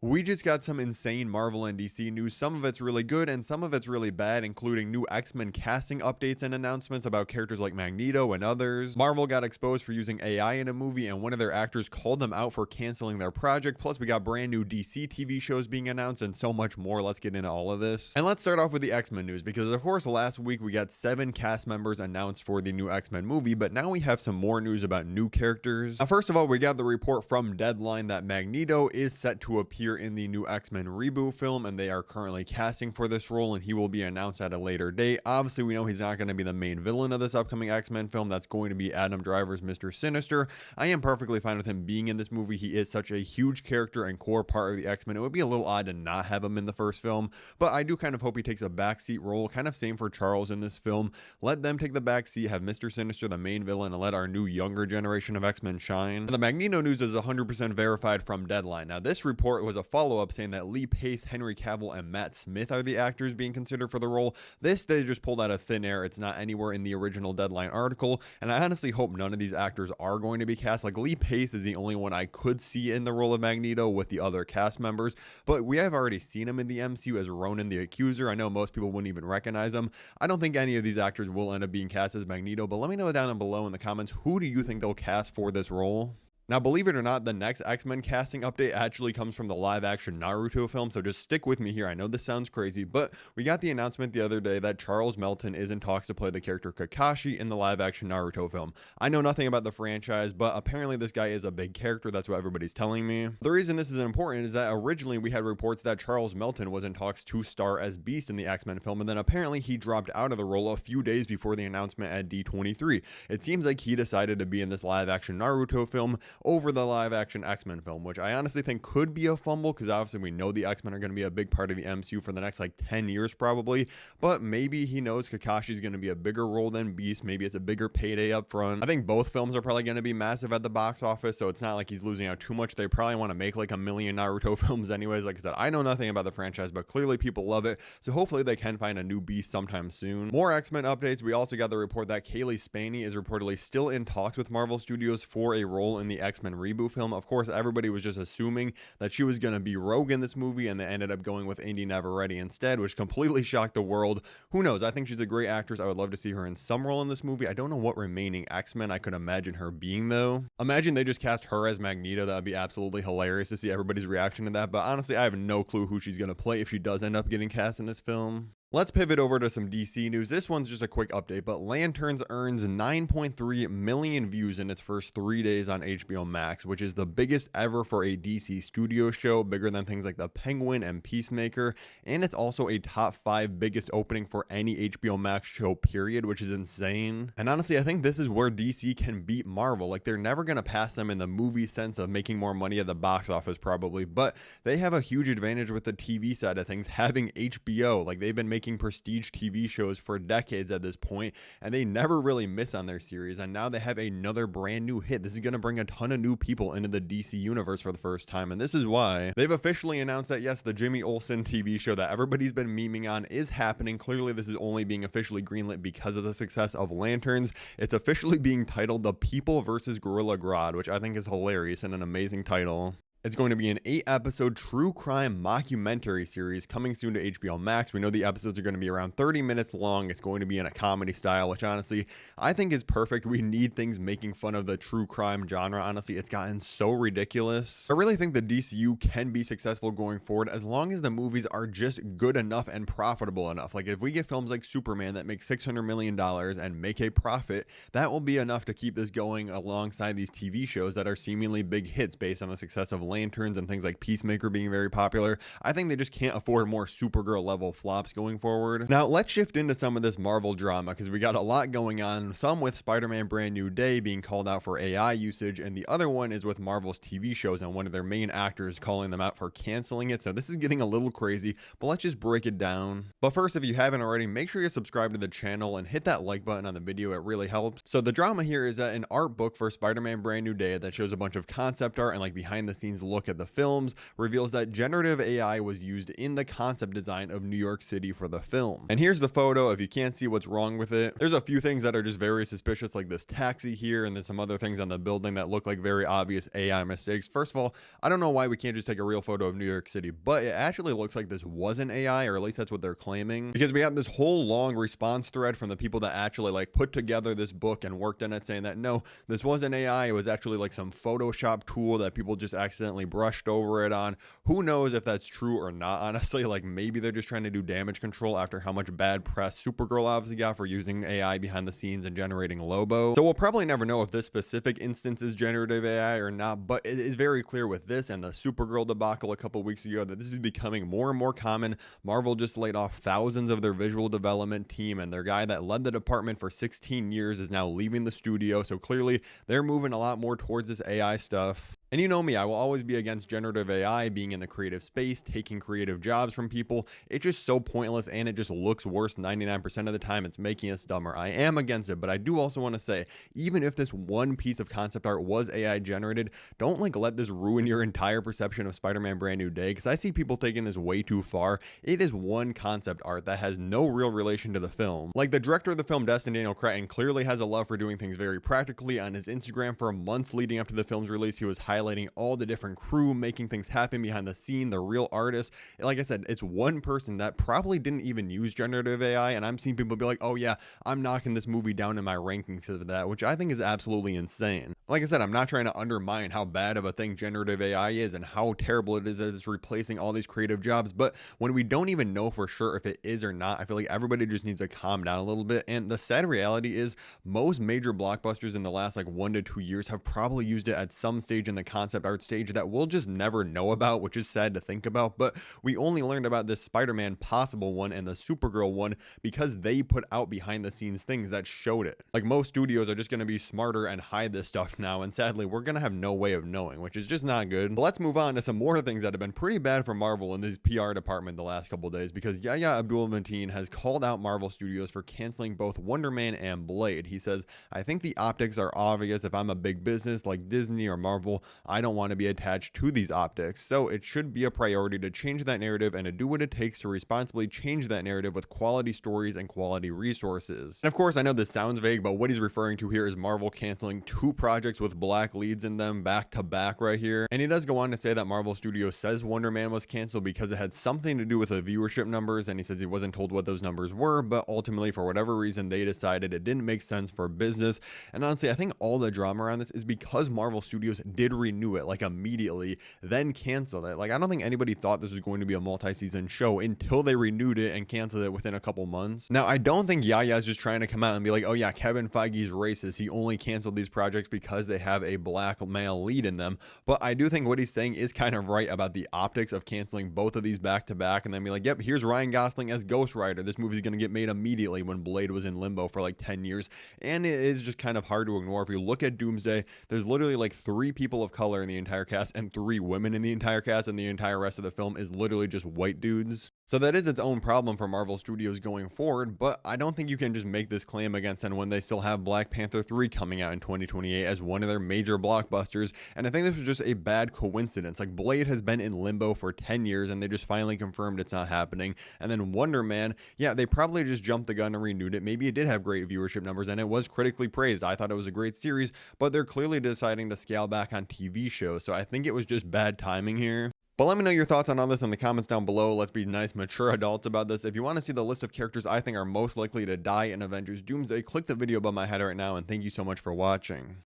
We just got some insane Marvel and DC news. Some of it's really good and some of it's really bad, including new X-Men casting updates and announcements about characters like Magneto and others. Marvel got exposed for using AI in a movie and one of their actors called them out for canceling their project. Plus, we got brand new DC TV shows being announced and so much more. Let's get into all of this. And let's start off with the X-Men news because, of course, last week we got 7 cast members announced for the new X-Men movie, but now we have some more news about new characters. Now, first of all, we got the report from Deadline that Magneto is set to appear in the new X-Men reboot film, and they are currently casting for this role, and he will be announced at a later date. Obviously, we know he's not going to be the main villain of this upcoming X-Men film. That's going to be Adam Driver's Mr. Sinister. I am perfectly fine with him being in this movie. He is such a huge character and core part of the X-Men. It would be a little odd to not have him in the first film, but I do kind of hope he takes a backseat role. Kind of same for Charles in this film. Let them take the backseat, have Mr. Sinister the main villain, and let our new younger generation of X-Men shine. And the Magneto news is 100% verified from Deadline. Now, this report was a follow-up saying that Lee Pace, Henry Cavill, and Matt Smith are the actors being considered for the role. This they just pulled out of thin air. It's not anywhere in the original Deadline article, and I honestly hope none of these actors are going to be cast. Like, Lee Pace is the only one I could see in the role of Magneto with the other cast members, but we have already seen him in the MCU as Ronan the Accuser. I know most people wouldn't even recognize him. I don't think any of these actors will end up being cast as Magneto, but let me know down below in the comments, who do you think they'll cast for this role? Now, believe it or not, the next X-Men casting update actually comes from the live-action Naruto film, so just stick with me here. I know this sounds crazy, but we got the announcement the other day that Charles Melton is in talks to play the character Kakashi in the live-action Naruto film. I know nothing about the franchise, but apparently this guy is a big character. That's what everybody's telling me. The reason this is important is that originally we had reports that Charles Melton was in talks to star as Beast in the X-Men film, and then apparently he dropped out of the role a few days before the announcement at D23. It seems like he decided to be in this live-action Naruto film over the live action X-Men film, which I honestly think could be a fumble because obviously we know the X-Men are going to be a big part of the MCU for the next like 10 years probably, but maybe he knows Kakashi's going to be a bigger role than Beast. Maybe it's a bigger payday up front. I think both films are probably going to be massive at the box office, so it's not like he's losing out too much. They probably want to make like a million Naruto films anyways. Like I said, I know nothing about the franchise, but clearly people love it, so hopefully they can find a new Beast sometime soon. More X-Men updates. We also got the report that Kaylee Spaney is reportedly still in talks with Marvel Studios for a role in the X-Men reboot film. Of course, everybody was just assuming that she was going to be Rogue in this movie, and they ended up going with Indy Neverready instead, which completely shocked the world. Who knows? I think she's a great actress. I would love to see her in some role in this movie. I don't know what remaining X-Men I could imagine her being, though. Imagine they just cast her as Magneto. That would be absolutely hilarious to see everybody's reaction to that, but honestly, I have no clue who she's going to play if she does end up getting cast in this film. Let's pivot over to some DC news. This one's just a quick update, but Lanterns earns 9.3 million views in its first 3 days on HBO Max, which is the biggest ever for a DC studio show, bigger than things like The Penguin and Peacemaker, and it's also a top 5 biggest opening for any HBO Max show, period, which is insane. And honestly, I think this is where DC can beat Marvel. Like, they're never going to pass them in the movie sense of making more money at the box office probably, but they have a huge advantage with the TV side of things, having HBO. Like, they've been making prestige TV shows for decades at this point, and they never really miss on their series, and now they have another brand new hit. This is going to bring a ton of new people into the DC universe for the first time, and this is why they've officially announced that yes, the Jimmy Olsen TV show that everybody's been memeing on is happening. Clearly this is only being officially greenlit because of the success of Lanterns. It's officially being titled The People vs. Gorilla Grodd, which I think is hilarious and an amazing title. It's going to be an 8-episode true crime mockumentary series coming soon to HBO Max. We know the episodes are going to be around 30 minutes long. It's going to be in a comedy style, which honestly, I think is perfect. We need things making fun of the true crime genre. Honestly, it's gotten so ridiculous. I really think the DCU can be successful going forward as long as the movies are just good enough and profitable enough. Like, if we get films like Superman that make $600 million and make a profit, that will be enough to keep this going alongside these TV shows that are seemingly big hits based on the success of Lanterns and things like Peacemaker being very popular. I think they just can't afford more Supergirl level flops going forward. Now let's shift into some of this Marvel drama because we got a lot going on, some with Spider-Man Brand New Day being called out for AI usage, and the other one is with Marvel's TV shows and one of their main actors calling them out for canceling it. So this is getting a little crazy, but let's just break it down. But first, if you haven't already, make sure you subscribe to the channel and hit that like button on the video. It really helps. So the drama here is that an art book for Spider-Man Brand New Day that shows a bunch of concept art and like behind the scenes look at the films, reveals that generative AI was used in the concept design of New York City for the film. And here's the photo. If you can't see what's wrong with it, there's a few things that are just very suspicious, like this taxi here, and there's some other things on the building that look like very obvious AI mistakes. First of all, I don't know why we can't just take a real photo of New York City, but it actually looks like this was an AI, or at least that's what they're claiming, because we have this whole long response thread from the people that actually like put together this book and worked on it, saying that no, this wasn't AI, it was actually like some Photoshop tool that people just accidentally brushed over it on. Who knows if that's true or not, honestly. Like, maybe they're just trying to do damage control after how much bad press Supergirl obviously got for using AI behind the scenes and generating Lobo. So we'll probably never know if this specific instance is generative AI or not, but it is very clear with this and the Supergirl debacle a couple weeks ago that this is becoming more and more common. Marvel just laid off thousands of their visual development team, and their guy that led the department for 16 years is now leaving the studio. So clearly they're moving a lot more towards this AI stuff. And you know me, I will always be against generative AI being in the creative space, taking creative jobs from people. It's just so pointless, and it just looks worse 99% of the time. It's making us dumber. I am against it, but I do also want to say, even if this one piece of concept art was AI generated, don't like let this ruin your entire perception of Spider-Man Brand New Day, because I see people taking this way too far. It is one concept art that has no real relation to the film. Like, the director of the film, Destin Daniel Cretton, clearly has a love for doing things very practically. On his Instagram for months leading up to the film's release, he was highlighting all the different crew making things happen behind the scene, the real artists. Like I said, it's one person that probably didn't even use generative AI, and I'm seeing people be like, oh yeah, I'm knocking this movie down in my rankings of that, which I think is absolutely insane. Like I said, I'm not trying to undermine how bad of a thing generative AI is and how terrible it is that it's replacing all these creative jobs, but when we don't even know for sure if it is or not, I feel like everybody just needs to calm down a little bit. And the sad reality is most major blockbusters in the last like 1 to 2 years have probably used it at some stage in the concept art stage that we'll just never know about, which is sad to think about. But we only learned about this Spider-Man possible one and the Supergirl one because they put out behind the scenes things that showed it. Like, most studios are just going to be smarter and hide this stuff now, and sadly we're going to have no way of knowing, which is just not good. But let's move on to some more things that have been pretty bad for Marvel in this PR department the last couple days, because Yahya Abdul-Mateen has called out Marvel Studios for canceling both Wonder Man and Blade. He says, I think the optics are obvious. If I'm a big business like Disney or Marvel, I don't want to be attached to these optics, so it should be a priority to change that narrative and to do what it takes to responsibly change that narrative with quality stories and quality resources. And of course, I know this sounds vague, but what he's referring to here is Marvel canceling 2 projects with black leads in them back to back right here. And he does go on to say that Marvel Studios says Wonder Man was canceled because it had something to do with the viewership numbers, and he says he wasn't told what those numbers were, but ultimately for whatever reason they decided it didn't make sense for business. And honestly, I think all the drama around this is because Marvel Studios did renew it like immediately, then canceled it. Like, I don't think anybody thought this was going to be a multi-season show until they renewed it and canceled it within a couple months. Now, I don't think Yahya is just trying to come out and be like, oh yeah, Kevin Feige's racist, he only canceled these projects because they have a black male lead in them. But I do think what he's saying is kind of right about the optics of canceling both of these back to back and then be like, yep, here's Ryan Gosling as Ghost Rider. This movie's going to get made immediately, when Blade was in limbo for like 10 years. And it is just kind of hard to ignore. If you look at Doomsday, there's literally like 3 people of color in the entire cast and 3 women in the entire cast, and the entire rest of the film is literally just white dudes. So that is its own problem for Marvel Studios going forward, but I don't think you can just make this claim against them when they still have Black Panther 3 coming out in 2028 as one of their major blockbusters. And I think this was just a bad coincidence. Like, Blade has been in limbo for 10 years and they just finally confirmed it's not happening. And then Wonder Man, yeah, they probably just jumped the gun and renewed it. Maybe it did have great viewership numbers and it was critically praised. I thought it was a great series, but they're clearly deciding to scale back on TV shows. So I think it was just bad timing here. But let me know your thoughts on all this in the comments down below. Let's be nice, mature adults about this. If you want to see the list of characters I think are most likely to die in Avengers Doomsday, click the video above my head right now, and thank you so much for watching.